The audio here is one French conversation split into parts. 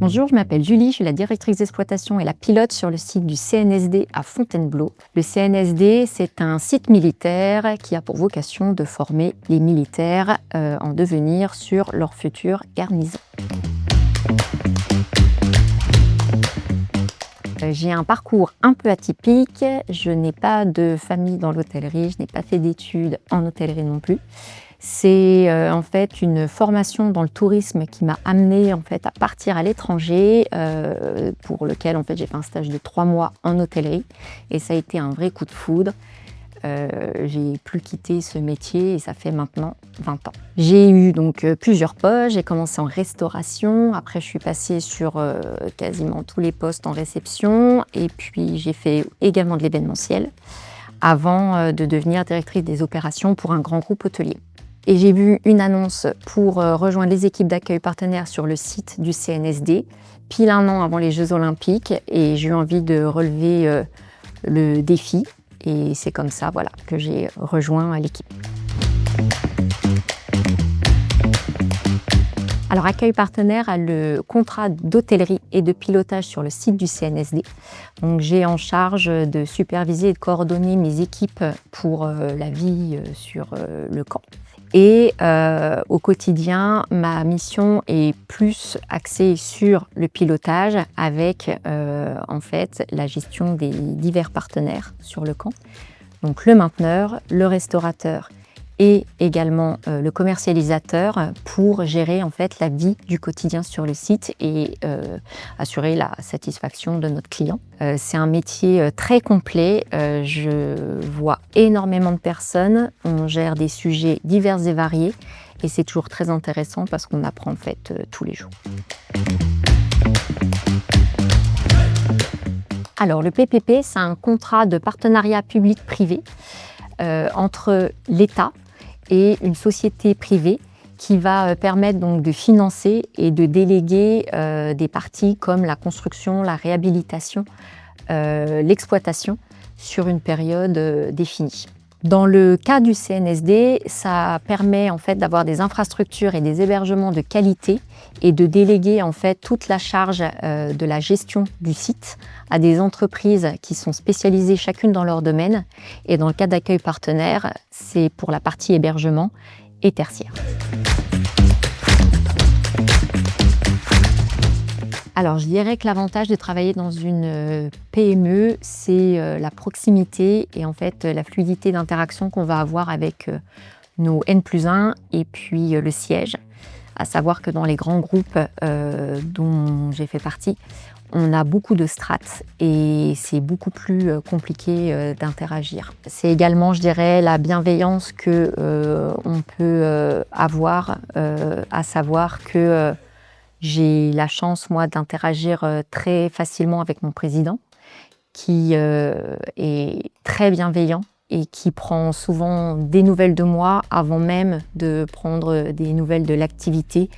Bonjour, je m'appelle Julie, je suis la directrice d'exploitation et la pilote sur le site du CNSD à Fontainebleau. Le CNSD, c'est un site militaire qui a pour vocation de former les militaires en devenir sur leur future garnison. J'ai un parcours un peu atypique, je n'ai pas de famille dans l'hôtellerie, je n'ai pas fait d'études en hôtellerie non plus. C'est en fait une formation dans le tourisme qui m'a amenée en fait à partir à l'étranger, pour lequel en fait j'ai fait un stage de 3 mois en hôtellerie et ça a été un vrai coup de foudre. J'ai plus quitté ce métier et ça fait maintenant 20 ans. J'ai eu donc plusieurs postes, j'ai commencé en restauration, après je suis passée sur quasiment tous les postes en réception et puis j'ai fait également de l'événementiel avant de devenir directrice des opérations pour un grand groupe hôtelier. Et j'ai vu une annonce pour rejoindre les équipes d'accueil partenaires sur le site du CNSD, pile un an avant les Jeux Olympiques, et j'ai eu envie de relever le défi. Et c'est comme ça voilà, que j'ai rejoint l'équipe. Alors, Accueil Partenaire a le contrat d'hôtellerie et de pilotage sur le site du CNSD. Donc, j'ai en charge de superviser et de coordonner mes équipes pour la vie sur le camp. Et au quotidien, ma mission est plus axée sur le pilotage avec en fait la gestion des divers partenaires sur le camp. Donc le mainteneur, le restaurateur et également le commercialisateur pour gérer en fait la vie du quotidien sur le site et assurer la satisfaction de notre client. C'est un métier très complet, je vois énormément de personnes, on gère des sujets divers et variés et c'est toujours très intéressant parce qu'on apprend en fait tous les jours. Alors le PPP, c'est un contrat de partenariat public-privé entre l'État et une société privée qui va permettre donc de financer et de déléguer des parties comme la construction, la réhabilitation, l'exploitation sur une période définie. Dans le cas du CNSD, ça permet en fait d'avoir des infrastructures et des hébergements de qualité et de déléguer en fait toute la charge de la gestion du site à des entreprises qui sont spécialisées chacune dans leur domaine. Et dans le cas d'accueil partenaire, c'est pour la partie hébergement et tertiaire. Alors, je dirais que l'avantage de travailler dans une PME, c'est la proximité et en fait la fluidité d'interaction qu'on va avoir avec nos N+1 et puis le siège. À savoir que dans les grands groupes dont j'ai fait partie, on a beaucoup de strates et c'est beaucoup plus compliqué d'interagir. C'est également, je dirais, la bienveillance qu'on peut avoir, à savoir que j'ai la chance, moi, d'interagir très facilement avec mon président, qui est très bienveillant et qui prend souvent des nouvelles de moi avant même de prendre des nouvelles de l'activité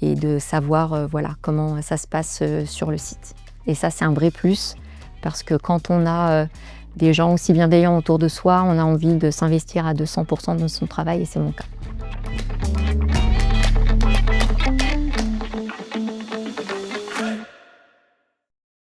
et de savoir voilà, comment ça se passe sur le site. Et ça, c'est un vrai plus, parce que quand on a des gens aussi bienveillants autour de soi, on a envie de s'investir à 200% dans son travail et c'est mon cas.